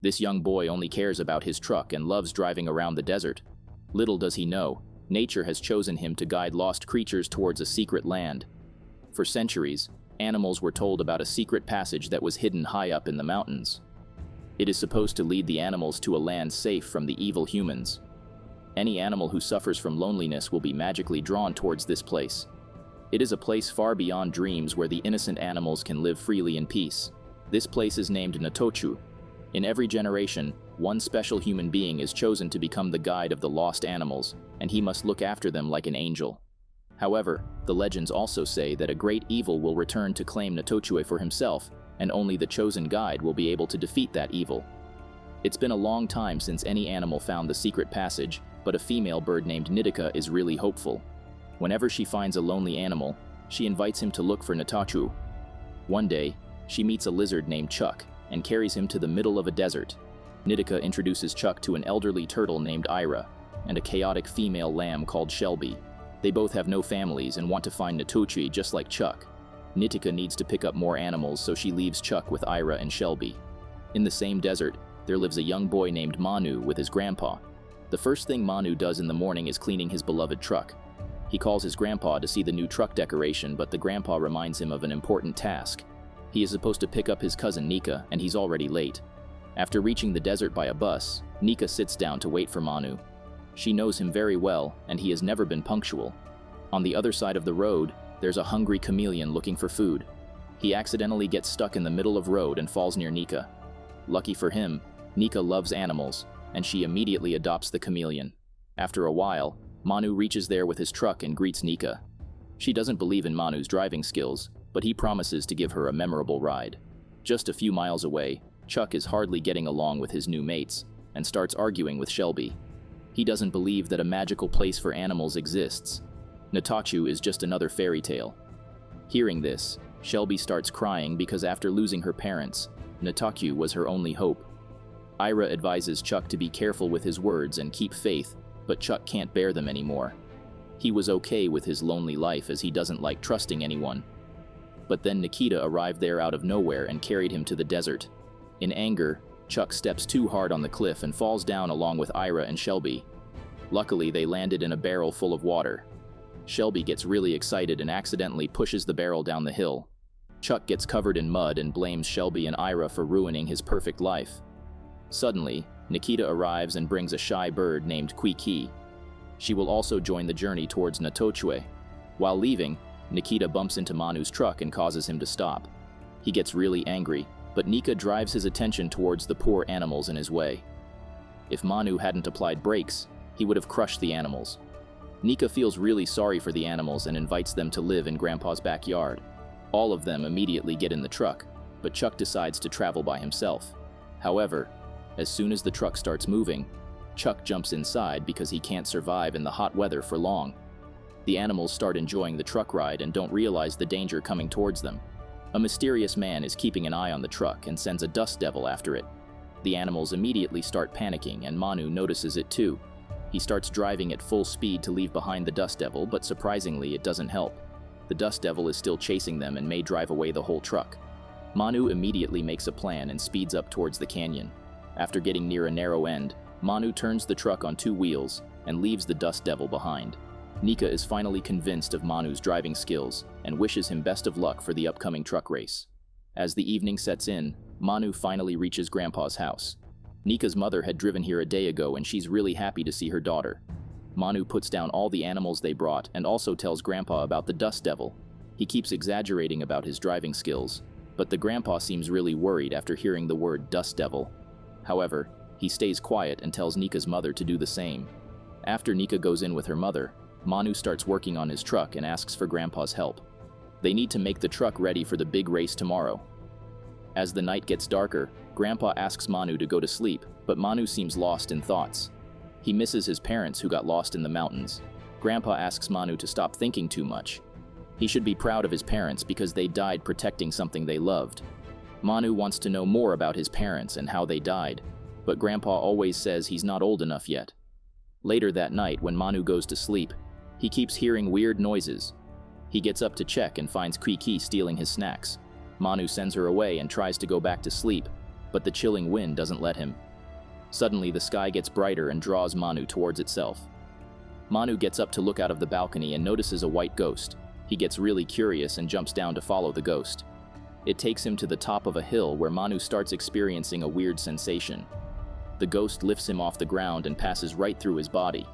This young boy only cares about his truck and loves driving around the desert. Little does he know, nature has chosen him to guide lost creatures towards a secret land. For centuries, animals were told about a secret passage that was hidden high up in the mountains. It is supposed to lead the animals to a land safe from the evil humans. Any animal who suffers from loneliness will be magically drawn towards this place. It is a place far beyond dreams where the innocent animals can live freely in peace. This place is named Natochu. In every generation, one special human being is chosen to become the guide of the lost animals, and he must look after them like an angel. However, the legends also say that a great evil will return to claim Natochue for himself, and only the chosen guide will be able to defeat that evil. It's been a long time since any animal found the secret passage, but a female bird named Nitika is really hopeful. Whenever she finds a lonely animal, she invites him to look for Natachu. One day, she meets a lizard named Chuck and carries him to the middle of a desert. Nitika introduces Chuck to an elderly turtle named Ira and a chaotic female lamb called Shelby. They both have no families and want to find Natochi just like Chuck. Nitika needs to pick up more animals, so she leaves Chuck with Ira and Shelby. In the same desert, there lives a young boy named Manu with his grandpa. The first thing Manu does in the morning is cleaning his beloved truck. He calls his grandpa to see the new truck decoration, but the grandpa reminds him of an important task. He is supposed to pick up his cousin Nika, and he's already late. After reaching the desert by a bus, Nika sits down to wait for Manu. She knows him very well, and he has never been punctual. On the other side of the road, there's a hungry chameleon looking for food. He accidentally gets stuck in the middle of road and falls near Nika. Lucky for him, Nika loves animals, and she immediately adopts the chameleon. After a while, Manu reaches there with his truck and greets Nika. She doesn't believe in Manu's driving skills, but he promises to give her a memorable ride. Just a few miles away, Chuck is hardly getting along with his new mates and starts arguing with Shelby. He doesn't believe that a magical place for animals exists. Natachu is just another fairy tale. Hearing this, Shelby starts crying because after losing her parents, Natachu was her only hope. Ira advises Chuck to be careful with his words and keep faith, but Chuck can't bear them anymore. He was okay with his lonely life as he doesn't like trusting anyone. But then Nikita arrived there out of nowhere and carried him to the desert. In anger, Chuck steps too hard on the cliff and falls down along with Ira and Shelby. Luckily, they landed in a barrel full of water. Shelby gets really excited and accidentally pushes the barrel down the hill. Chuck gets covered in mud and blames Shelby and Ira for ruining his perfect life. Suddenly, Nikita arrives and brings a shy bird named Kwiki. She will also join the journey towards Natochue. While leaving, Nikita bumps into Manu's truck and causes him to stop. He gets really angry, but Nika drives his attention towards the poor animals in his way. If Manu hadn't applied brakes, he would have crushed the animals. Nika feels really sorry for the animals and invites them to live in Grandpa's backyard. All of them immediately get in the truck, but Chuck decides to travel by himself. However, as soon as the truck starts moving, Chuck jumps inside because he can't survive in the hot weather for long. The animals start enjoying the truck ride and don't realize the danger coming towards them. A mysterious man is keeping an eye on the truck and sends a dust devil after it. The animals immediately start panicking and Manu notices it too. He starts driving at full speed to leave behind the dust devil, but surprisingly it doesn't help. The dust devil is still chasing them and may drive away the whole truck. Manu immediately makes a plan and speeds up towards the canyon. After getting near a narrow end, Manu turns the truck on two wheels and leaves the dust devil behind. Nika is finally convinced of Manu's driving skills and wishes him best of luck for the upcoming truck race. As the evening sets in, Manu finally reaches Grandpa's house. Nika's mother had driven here a day ago and she's really happy to see her daughter. Manu puts down all the animals they brought and also tells Grandpa about the dust devil. He keeps exaggerating about his driving skills, but the grandpa seems really worried after hearing the word dust devil. However, he stays quiet and tells Nika's mother to do the same. After Nika goes in with her mother, Manu starts working on his truck and asks for Grandpa's help. They need to make the truck ready for the big race tomorrow. As the night gets darker, Grandpa asks Manu to go to sleep, but Manu seems lost in thoughts. He misses his parents who got lost in the mountains. Grandpa asks Manu to stop thinking too much. He should be proud of his parents because they died protecting something they loved. Manu wants to know more about his parents and how they died, but Grandpa always says he's not old enough yet. Later that night, when Manu goes to sleep, he keeps hearing weird noises. He gets up to check and finds Kwiki stealing his snacks. Manu sends her away and tries to go back to sleep, but the chilling wind doesn't let him. Suddenly, the sky gets brighter and draws Manu towards itself. Manu gets up to look out of the balcony and notices a white ghost. He gets really curious and jumps down to follow the ghost. It takes him to the top of a hill where Manu starts experiencing a weird sensation. The ghost lifts him off the ground and passes right through his body.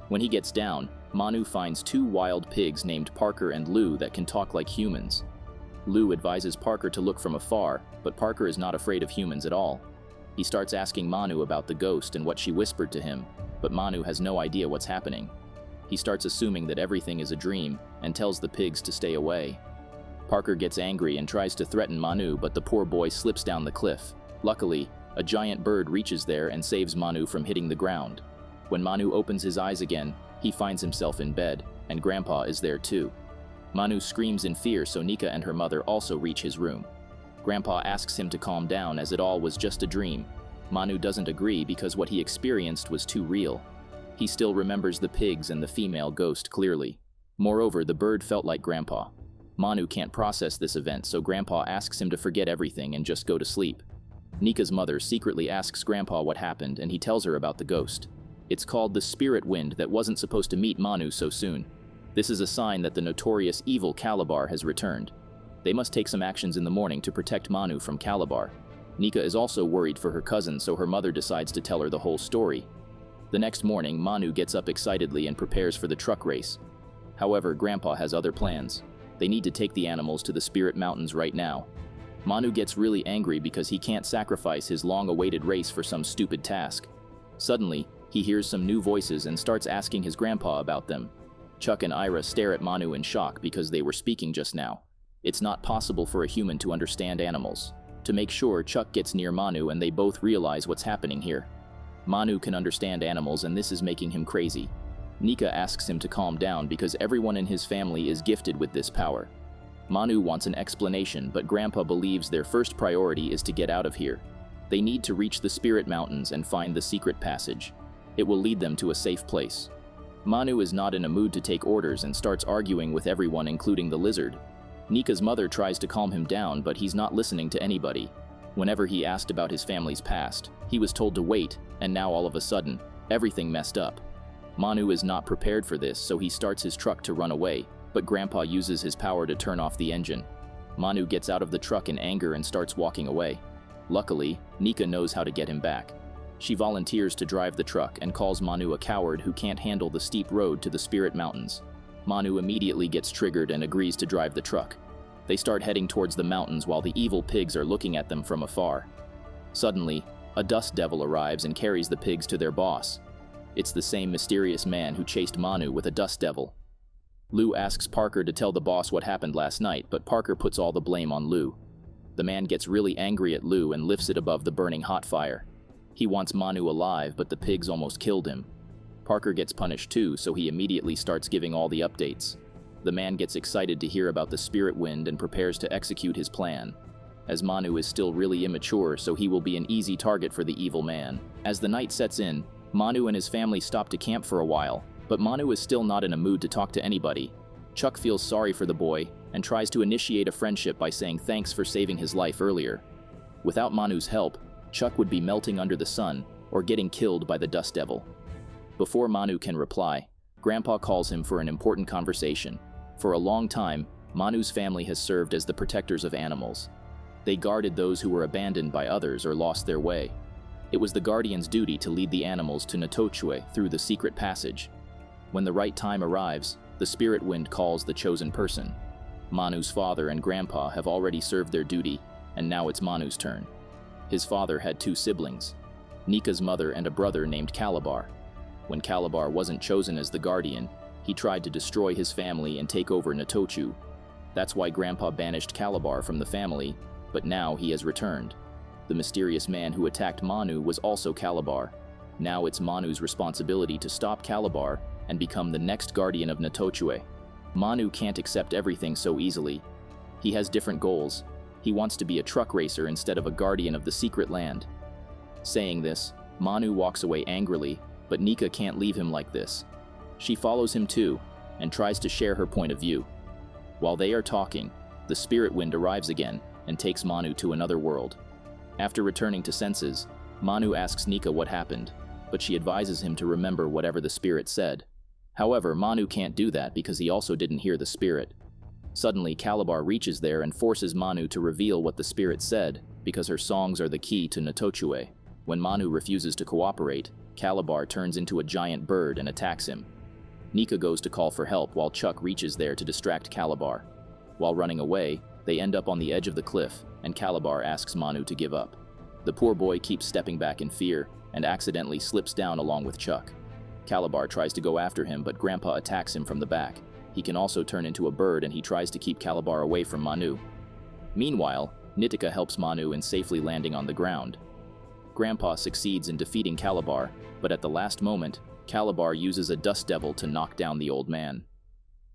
When he gets down, Manu finds two wild pigs named Parker and Lou that can talk like humans. Lou advises Parker to look from afar, but Parker is not afraid of humans at all. He starts asking Manu about the ghost and what she whispered to him, but Manu has no idea what's happening. He starts assuming that everything is a dream and tells the pigs to stay away. Parker gets angry and tries to threaten Manu, but the poor boy slips down the cliff. Luckily, a giant bird reaches there and saves Manu from hitting the ground. When Manu opens his eyes again, he finds himself in bed, and Grandpa is there too. Manu screams in fear, so Nika and her mother also reach his room. Grandpa asks him to calm down as it all was just a dream. Manu doesn't agree because what he experienced was too real. He still remembers the pigs and the female ghost clearly. Moreover, the bird felt like Grandpa. Manu can't process this event, so Grandpa asks him to forget everything and just go to sleep. Nika's mother secretly asks Grandpa what happened, and he tells her about the ghost. It's called the spirit wind that wasn't supposed to meet Manu so soon. This is a sign that the notorious evil Calabar has returned. They must take some actions in the morning to protect Manu from Calabar. Nika is also worried for her cousin, so her mother decides to tell her the whole story. The next morning, Manu gets up excitedly and prepares for the truck race. However, Grandpa has other plans. They need to take the animals to the Spirit Mountains right now. Manu gets really angry because he can't sacrifice his long-awaited race for some stupid task. Suddenly, he hears some new voices and starts asking his grandpa about them. Chuck and Ira stare at Manu in shock because they were speaking just now. It's not possible for a human to understand animals. To make sure, Chuck gets near Manu and they both realize what's happening here. Manu can understand animals and this is making him crazy. Nika asks him to calm down because everyone in his family is gifted with this power. Manu wants an explanation, but Grandpa believes their first priority is to get out of here. They need to reach the Spirit Mountains and find the secret passage. It will lead them to a safe place. Manu is not in a mood to take orders and starts arguing with everyone, including the lizard. Nika's mother tries to calm him down, but he's not listening to anybody. Whenever he asked about his family's past, he was told to wait, and now all of a sudden, everything messed up. Manu is not prepared for this, so he starts his truck to run away, but Grandpa uses his power to turn off the engine. Manu gets out of the truck in anger and starts walking away. Luckily, Nika knows how to get him back. She volunteers to drive the truck and calls Manu a coward who can't handle the steep road to the Spirit Mountains. Manu immediately gets triggered and agrees to drive the truck. They start heading towards the mountains while the evil pigs are looking at them from afar. Suddenly, a dust devil arrives and carries the pigs to their boss. It's the same mysterious man who chased Manu with a dust devil. Lou asks Parker to tell the boss what happened last night, but Parker puts all the blame on Lou. The man gets really angry at Lou and lifts it above the burning hot fire. He wants Manu alive, but the pigs almost killed him. Parker gets punished too, so he immediately starts giving all the updates. The man gets excited to hear about the spirit wind and prepares to execute his plan. As Manu is still really immature, so he will be an easy target for the evil man. As the night sets in, Manu and his family stop to camp for a while, but Manu is still not in a mood to talk to anybody. Chuck feels sorry for the boy and tries to initiate a friendship by saying thanks for saving his life earlier. Without Manu's help, Chuck would be melting under the sun or getting killed by the dust devil. Before Manu can reply, Grandpa calls him for an important conversation. For a long time, Manu's family has served as the protectors of animals. They guarded those who were abandoned by others or lost their way. It was the guardian's duty to lead the animals to Natochue through the secret passage. When the right time arrives, the spirit wind calls the chosen person. Manu's father and grandpa have already served their duty, and now it's Manu's turn. His father had 2 siblings, Nika's mother and a brother named Calabar. When Calabar wasn't chosen as the guardian, he tried to destroy his family and take over Natochu. That's why Grandpa banished Calabar from the family, but now he has returned. The mysterious man who attacked Manu was also Calabar. Now it's Manu's responsibility to stop Calabar and become the next guardian of Natochue. Manu can't accept everything so easily. He has different goals. He wants to be a truck racer instead of a guardian of the secret land. Saying this, Manu walks away angrily, but Nika can't leave him like this. She follows him too, and tries to share her point of view. While they are talking, the spirit wind arrives again and takes Manu to another world. After returning to senses, Manu asks Nika what happened, but she advises him to remember whatever the spirit said. However, Manu can't do that because he also didn't hear the spirit. Suddenly, Calabar reaches there and forces Manu to reveal what the spirit said, because her songs are the key to Notochue. When Manu refuses to cooperate, Calabar turns into a giant bird and attacks him. Nika goes to call for help while Chuck reaches there to distract Calabar. While running away, they end up on the edge of the cliff, and Calabar asks Manu to give up. The poor boy keeps stepping back in fear, and accidentally slips down along with Chuck. Calabar tries to go after him, but Grandpa attacks him from the back. He can also turn into a bird, and he tries to keep Calabar away from Manu. Meanwhile, Nitika helps Manu in safely landing on the ground. Grandpa succeeds in defeating Calabar, but at the last moment, Calabar uses a dust devil to knock down the old man.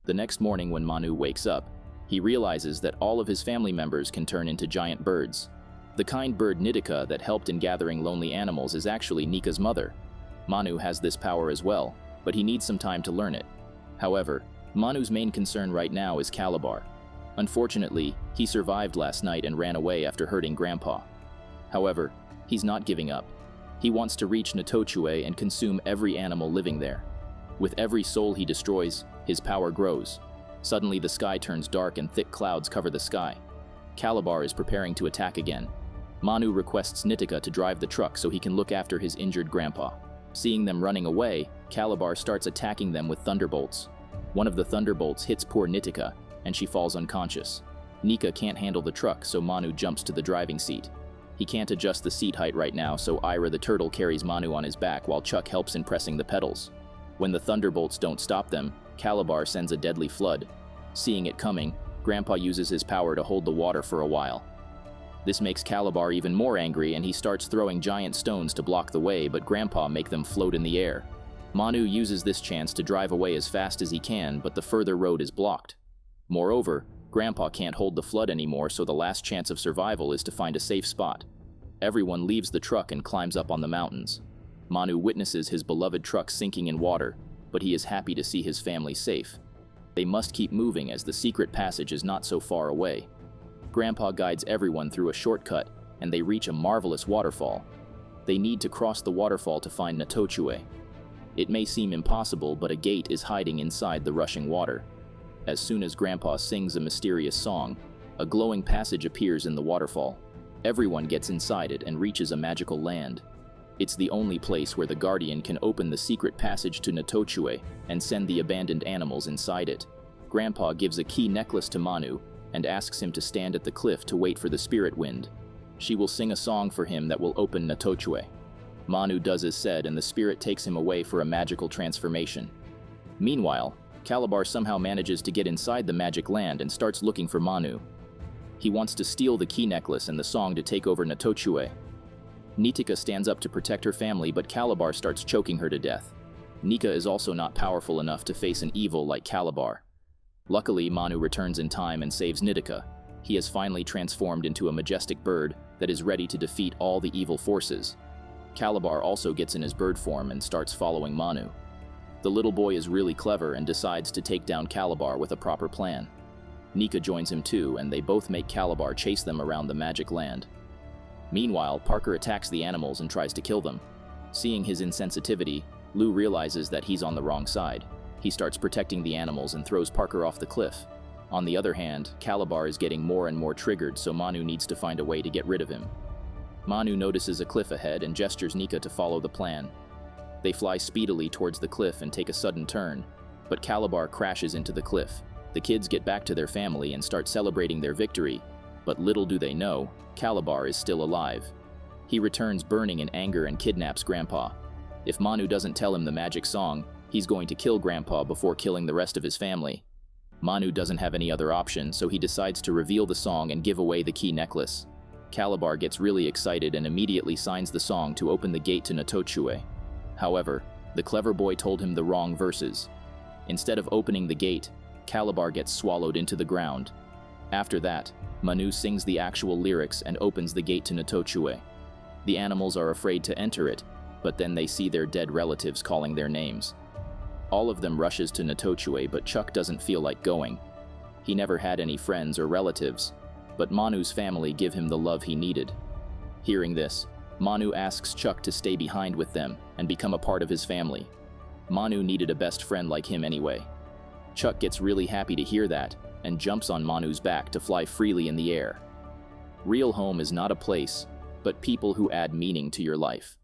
The next morning when Manu wakes up, he realizes that all of his family members can turn into giant birds. The kind bird Nitika that helped in gathering lonely animals is actually Nika's mother. Manu has this power as well, but he needs some time to learn it. However, Manu's main concern right now is Calabar. Unfortunately, he survived last night and ran away after hurting Grandpa. However, he's not giving up. He wants to reach Notochue and consume every animal living there. With every soul he destroys, his power grows. Suddenly the sky turns dark and thick clouds cover the sky. Calabar is preparing to attack again. Manu requests Nitika to drive the truck so he can look after his injured grandpa. Seeing them running away, Calabar starts attacking them with thunderbolts. One of the thunderbolts hits poor Nitika, and she falls unconscious. Nika can't handle the truck, so Manu jumps to the driving seat. He can't adjust the seat height right now, so Ira the turtle carries Manu on his back while Chuck helps in pressing the pedals. When the thunderbolts don't stop them, Calabar sends a deadly flood. Seeing it coming, Grandpa uses his power to hold the water for a while. This makes Calabar even more angry, and he starts throwing giant stones to block the way, but Grandpa makes them float in the air. Manu uses this chance to drive away as fast as he can, but the further road is blocked. Moreover, Grandpa can't hold the flood anymore, so the last chance of survival is to find a safe spot. Everyone leaves the truck and climbs up on the mountains. Manu witnesses his beloved truck sinking in water, but he is happy to see his family safe. They must keep moving as the secret passage is not so far away. Grandpa guides everyone through a shortcut, and they reach a marvelous waterfall. They need to cross the waterfall to find Notochue. It may seem impossible, but a gate is hiding inside the rushing water. As soon as Grandpa sings a mysterious song, a glowing passage appears in the waterfall. Everyone gets inside it and reaches a magical land. It's the only place where the Guardian can open the secret passage to Notochue and send the abandoned animals inside it. Grandpa gives a key necklace to Manu and asks him to stand at the cliff to wait for the spirit wind. She will sing a song for him that will open Notochue. Manu does as said, and the spirit takes him away for a magical transformation. Meanwhile, Calabar somehow manages to get inside the magic land and starts looking for Manu. He wants to steal the key necklace and the song to take over Notochue. Nitika stands up to protect her family, but Calabar starts choking her to death. Nika is also not powerful enough to face an evil like Calabar. Luckily, Manu returns in time and saves Nitika. He has finally transformed into a majestic bird that is ready to defeat all the evil forces. Calabar also gets in his bird form and starts following Manu. The little boy is really clever and decides to take down Calabar with a proper plan. Nika joins him too, and they both make Calabar chase them around the magic land. Meanwhile, Parker attacks the animals and tries to kill them. Seeing his insensitivity, Lou realizes that he's on the wrong side. He starts protecting the animals and throws Parker off the cliff. On the other hand, Calabar is getting more and more triggered, so Manu needs to find a way to get rid of him. Manu notices a cliff ahead and gestures Nika to follow the plan. They fly speedily towards the cliff and take a sudden turn, but Calabar crashes into the cliff. The kids get back to their family and start celebrating their victory, but little do they know, Calabar is still alive. He returns burning in anger and kidnaps Grandpa. If Manu doesn't tell him the magic song, he's going to kill Grandpa before killing the rest of his family. Manu doesn't have any other option, so he decides to reveal the song and give away the key necklace. Calabar gets really excited and immediately signs the song to open the gate to Notochue. However, the clever boy told him the wrong verses. Instead of opening the gate, Calabar gets swallowed into the ground. After that, Manu sings the actual lyrics and opens the gate to Notochue. The animals are afraid to enter it, but then they see their dead relatives calling their names. All of them rushes to Notochue, but Chuck doesn't feel like going. He never had any friends or relatives, but Manu's family give him the love he needed. Hearing this, Manu asks Chuck to stay behind with them and become a part of his family. Manu needed a best friend like him anyway. Chuck gets really happy to hear that and jumps on Manu's back to fly freely in the air. Real home is not a place, but people who add meaning to your life.